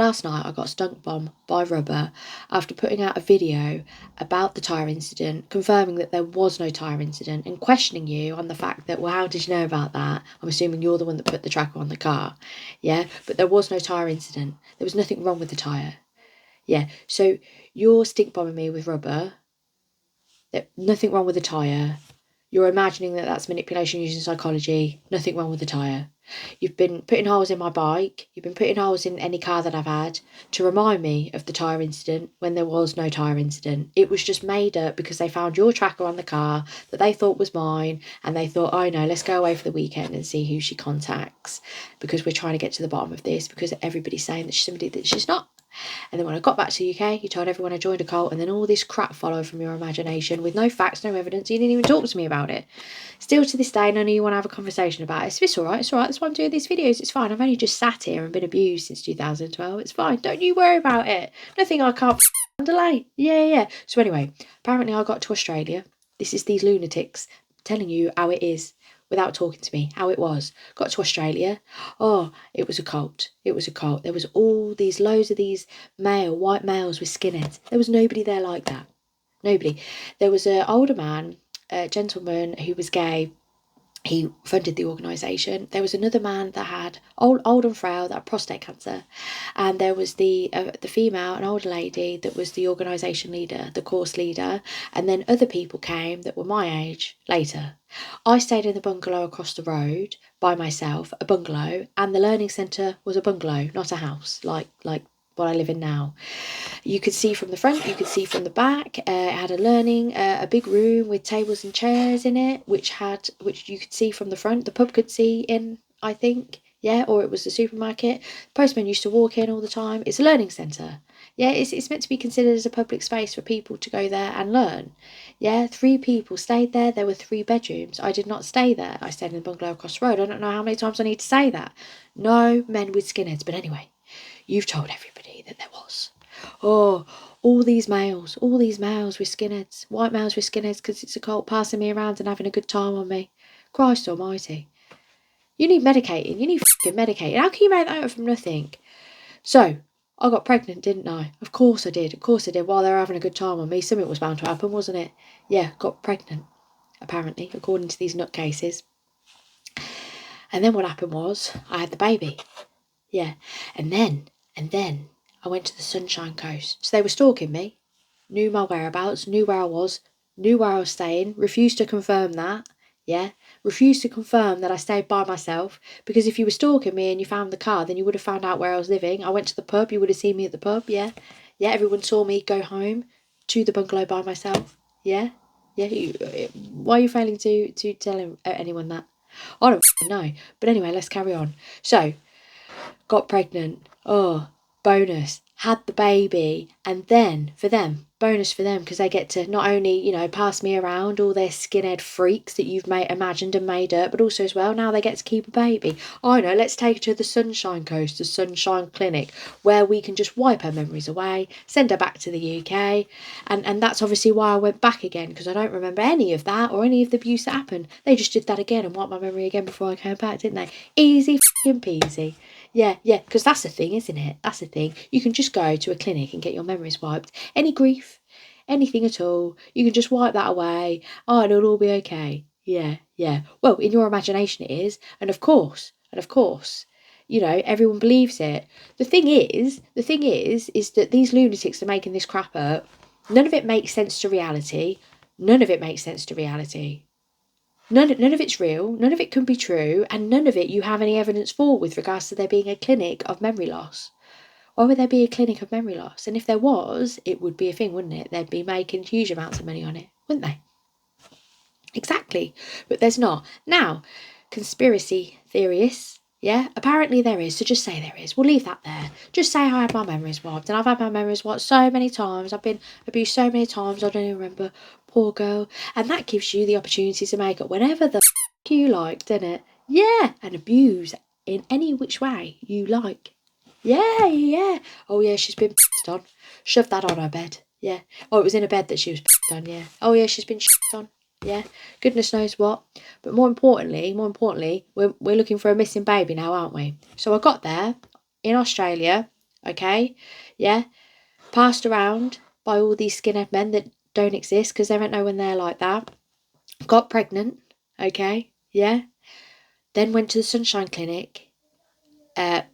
Last night I got stunk bombed by rubber after putting out a video about the tyre incident, confirming that there was no tyre incident and questioning you on the fact that, well, how did you know about that? I'm assuming you're the one that put the tracker on the car. Yeah, but there was no tyre incident. There was nothing wrong with the tyre. Yeah, so you're stink bombing me with rubber. Nothing wrong with the tyre. You're imagining that that's manipulation using psychology. Nothing wrong with the tyre. You've been putting holes in my bike. You've been putting holes in any car that I've had to remind me of the tyre incident when there was no tyre incident. It was just made up because they found your tracker on the car that they thought was mine, and they thought, oh no, let's go away for the weekend and see who she contacts because we're trying to get to the bottom of this because everybody's saying that she's somebody that she's not. And then when I got back to the UK, you told everyone I joined a cult, and then all this crap followed from your imagination with no facts, no evidence. You didn't even talk to me about it. Still to this day, none of you want to have a conversation about it. It's all right. It's all right. That's why I'm doing these videos. It's fine. I've only just sat here and been abused since 2012. It's fine. Don't you worry about it. Nothing I can't delay. Yeah. So anyway, apparently I got to Australia. This is these lunatics telling you how it is without talking to me, how it was. Got to Australia. Oh, it was a cult. It was a cult. There was loads of these white males with skinheads. There was nobody there like that. Nobody. There was an older man, a gentleman who was gay. He funded the organisation. There was another man that had old and frail, that had prostate cancer, and there was the female, an older lady that was the organisation leader, the course leader, and then other people came that were my age later. I stayed in the bungalow across the road by myself, a bungalow, and the learning centre was a bungalow, not a house like what I live in now. You could see from the front, you could see from the back. It had a big room with tables and chairs in it, which you could see from the front. The pub could see in, I think, yeah, or it was the supermarket. Postman used to walk in all the time. It's a learning centre. Yeah, it's meant to be considered as a public space for people to go there and learn. Yeah, 3 people stayed there. There were 3 bedrooms. I did not stay there. I stayed in the bungalow across the road. I don't know how many times I need to say that. No men with skinheads. But anyway, you've told everybody that there was. Oh, all these males with skinheads, white males with skinheads, because it's a cult, passing me around and having a good time on me. Christ almighty. You need medicating. You need fucking medicating. How can you make that up from nothing? So, I got pregnant, didn't I? Of course I did. While they were having a good time on me. Something was bound to happen, wasn't it? Yeah, got pregnant, apparently, according to these nutcases. And then what happened was, I had the baby. Yeah. And then, I went to the Sunshine Coast. So they were stalking me, knew my whereabouts, knew where I was staying, refused to confirm that. Yeah, refused to confirm that I stayed by myself, because if you were stalking me and you found the car, then you would have found out where I was living. I went to the pub, you would have seen me at the pub. Yeah, everyone saw me go home to the bungalow by myself. Yeah. Why are you failing to tell anyone that? I don't know. But anyway, let's carry on. So, got pregnant. Oh, bonus. Had the baby. And then, bonus for them, because they get to not only, pass me around all their skinhead freaks that you've imagined and made up, but also as well, now they get to keep a baby. I know, let's take her to the Sunshine Coast, the Sunshine Clinic, where we can just wipe her memories away, send her back to the UK. And that's obviously why I went back again, because I don't remember any of that or any of the abuse that happened. They just did that again and wiped my memory again before I came back, didn't they? Easy fucking peasy. Yeah, because that's the thing, isn't it? That's the thing. You can just go to a clinic and get your memories wiped. Any grief, anything at all, you can just wipe that away. Oh, and it'll all be okay. Yeah. Well, in your imagination it is. And of course, everyone believes it. The thing is that these lunatics are making this crap up. None of it makes sense to reality. None of it's real, none of it can be true, and none of it you have any evidence for with regards to there being a clinic of memory loss. Why would there be a clinic of memory loss? And if there was, it would be a thing, wouldn't it? They'd be making huge amounts of money on it, wouldn't they? Exactly. But there's not. Now, conspiracy theorists, yeah, apparently there is, so just say there is. We'll leave that there. Just say I had my memories wiped, and I've had my memories wiped so many times. I've been abused so many times, I don't even remember. Poor girl. And that gives you the opportunity to make up whatever the you like, doesn't it? Yeah, and abuse in any which way you like. Yeah. Oh yeah, she's been pissed on. Shove that on her bed. Yeah. Oh, it was in a bed that she was pissed on, yeah. Oh yeah, she's been shit on. Yeah, goodness knows what. But more importantly, we're looking for a missing baby now, aren't we? So I got there in Australia, okay? Yeah? Passed around by all these skinhead men that don't exist because they don't know when they're like that. Got pregnant, okay? Yeah? Then went to the Sunshine Clinic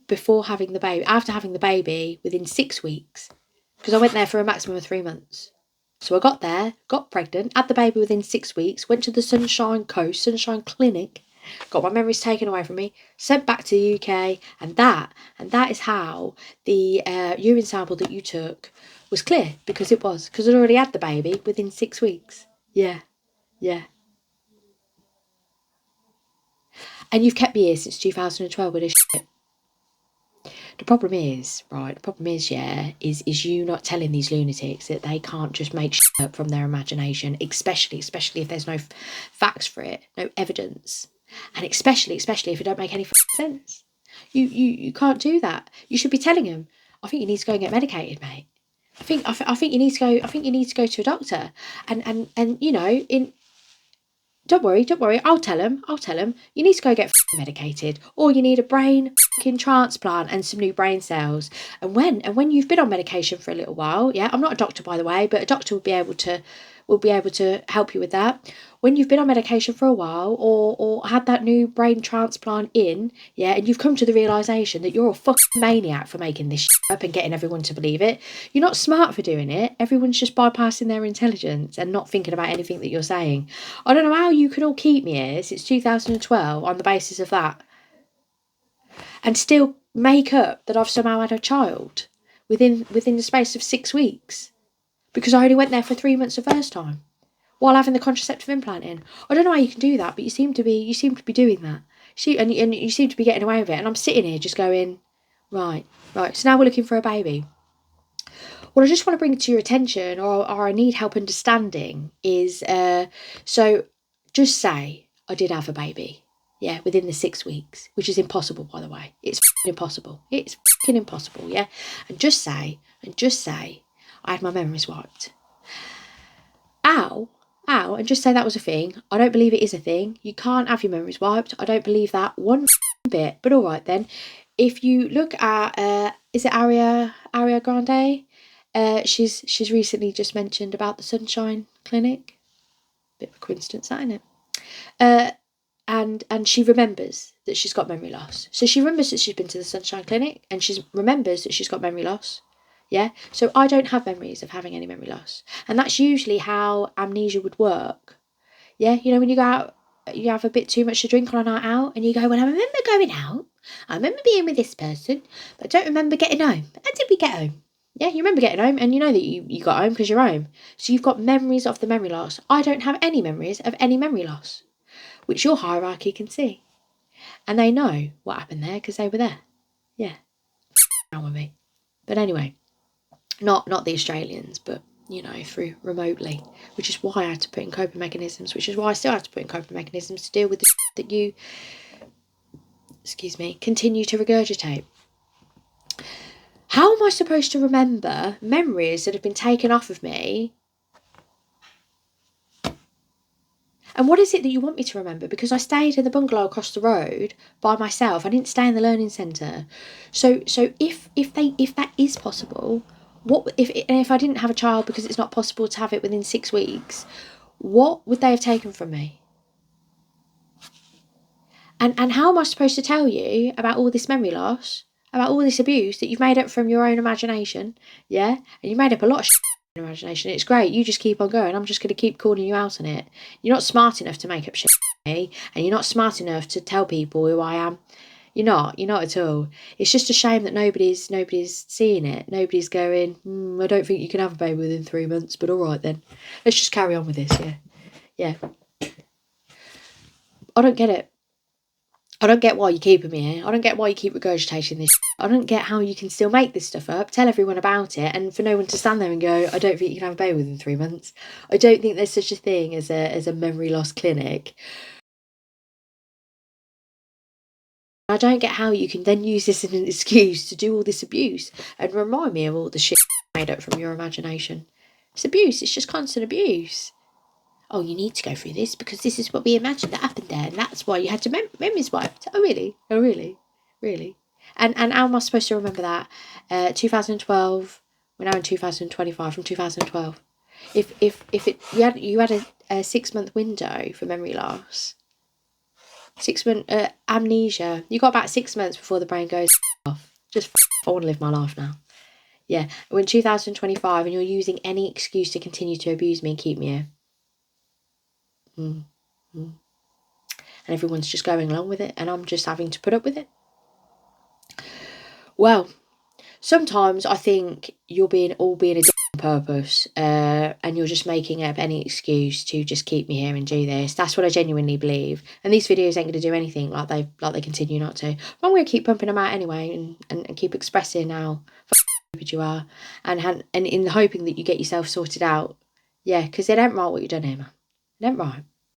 before having the baby, after having the baby, within 6 weeks. Because I went there for a maximum of 3 months. So I got there, got pregnant, had the baby within 6 weeks, went to the Sunshine Clinic, got my memories taken away from me, sent back to the UK, and that is how the urine sample that you took was clear, because I'd already had the baby within 6 weeks. Yeah. And you've kept me here since 2012 with this shit. The problem is, is you not telling these lunatics that they can't just make shit up from their imagination, especially if there's no facts for it, no evidence, and especially if it don't make any sense. You can't do that. You should be telling them, I think you need to go and get medicated, mate. I think you need to go. I think you need to go to a doctor, and you know, in don't worry. I'll tell him. You need to go get medicated, or you need a brain transplant and some new brain cells. And when you've been on medication for a little while, yeah, I'm not a doctor by the way, but a doctor will be able to help you with that. When you've been on medication for a while, or had that new brain transplant in, yeah, and you've come to the realization that you're a fucking maniac for making this shit up and getting everyone to believe it. You're not smart for doing it. Everyone's just bypassing their intelligence and not thinking about anything that you're saying. I don't know how you can all keep me here since 2012 on the basis of that, and still make up that I've somehow had a child within the space of 6 weeks, because I only went there for 3 months the first time while having the contraceptive implant in. I don't know how you can do that, but you seem to be doing that. And you seem to be getting away with it. And I'm sitting here just going, right. So now we're looking for a baby. What I just want to bring to your attention, or I need help understanding, is so just say I did have a baby, yeah, within the 6 weeks, which is impossible, by the way. It's impossible. It's impossible, yeah. And just say I had my memories wiped. Ow, and just say that was a thing. I don't believe it is a thing. You can't have your memories wiped. I don't believe that one bit. But all right then. If you look at, is it Ariana Grande? She's recently just mentioned about the Sunshine Clinic. Bit of a coincidence, that, isn't it? And she remembers that she's got memory loss. So she remembers that she's been to the Sunshine Clinic, and she remembers that she's got memory loss. Yeah, so I don't have memories of having any memory loss, and that's usually how amnesia would work. Yeah, you know, when you go out, you have a bit too much to drink on a night out, and you go, well, I remember going out, I remember being with this person, but I don't remember getting home. How did we get home? Yeah, you remember getting home, and you know that you got home because you're home. So you've got memories of the memory loss. I don't have any memories of any memory loss, which your hierarchy can see. And they know what happened there because they were there. Yeah, wrong with me. But anyway, not the Australians, but, you know, through remotely, which is why I had to put in coping mechanisms, which is why I still have to put in coping mechanisms to deal with the that you, continue to regurgitate. How am I supposed to remember memories that have been taken off of me? And what is it that you want me to remember? Because I stayed in the bungalow across the road by myself. I didn't stay in the learning centre. So if that is possible, if I didn't have a child because it's not possible to have it within 6 weeks, what would they have taken from me? And how am I supposed to tell you about all this memory loss, about all this abuse that you've made up from your own imagination? Yeah, and you made up a lot of in your imagination. It's great. You just keep on going. I'm just going to keep calling you out on it. You're not smart enough to make up shit, and you're not smart enough to tell people who I am. You're not at all. It's just a shame that nobody's seeing it. Nobody's going, I don't think you can have a baby within 3 months, but all right then. Let's just carry on with this, yeah. I don't get it. I don't get why you're keeping me here. I don't get why you keep regurgitating this. I don't get how you can still make this stuff up, tell everyone about it, and for no one to stand there and go, I don't think you can have a baby within 3 months. I don't think there's such a thing as a memory loss clinic. I don't get how you can then use this as an excuse to do all this abuse and remind me of all the shit made up from your imagination. It's abuse. It's just constant abuse. Oh, you need to go through this because this is what we imagined that happened there, and that's why you had to memories wiped. Oh, really? Really? And how am I supposed to remember that? 2012. We're now in 2025. From 2012. You had a 6-month window for memory loss. 6-month amnesia. You got about 6 months before the brain goes off. Just I want to live my life now. Yeah, we're in 2025 and you're using any excuse to continue to abuse me and keep me here. And everyone's just going along with it and I'm just having to put up with it. Well, sometimes I think you're being a dick on purpose, and you're just making up any excuse to just keep me here and do this. That's what I genuinely believe. And these videos ain't going to do anything like they continue not to. But I'm going to keep pumping them out anyway and keep expressing how stupid you are and in hoping that you get yourself sorted out. Yeah, because it ain't right what you done here, man. It ain't right.